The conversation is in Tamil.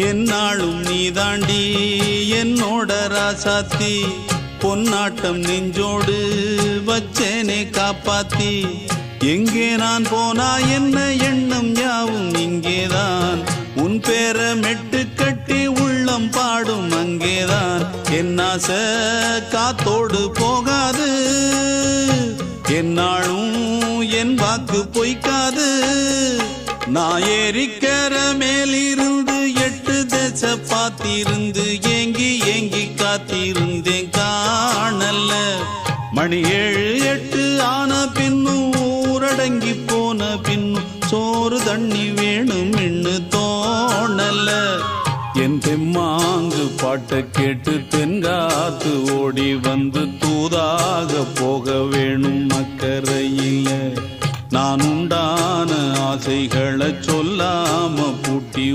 என்னாலும் நீ தாண்டி என்னோட ராசாத்தி பொன்னாட்டம் நெஞ்சோடு வச்சேனே காப்பாத்தி எங்கே நான் போனா என்ன எண்ணம் யாவும் இங்கேதான் உன் பேர மெட்டு கட்டி உள்ளம் பாடும் அங்கேதான் என் ஆசை காத்தோடு போகாது என்னாலும் என் வாக்கு பொய்க்காது நான் ஏறிக்கிற மேலிருந்து 8 தேச பார்த்திருந்து ஏங்கி ஏங்கி காத்திருந்தேன் காணல மணி 7 8 ஆன பின்னும் ஊரடங்கி போன பின்னும் சோறு தண்ணி வேணும் இன்னு தோணல என் தெம்மாங்கு பாட்டை கேட்டு தென்காத்து ஓடி வந்து தூதாக போக வேணும் அக்கறையில நான் உண்டான ஆசைகளை சொல்லாம பூட்டி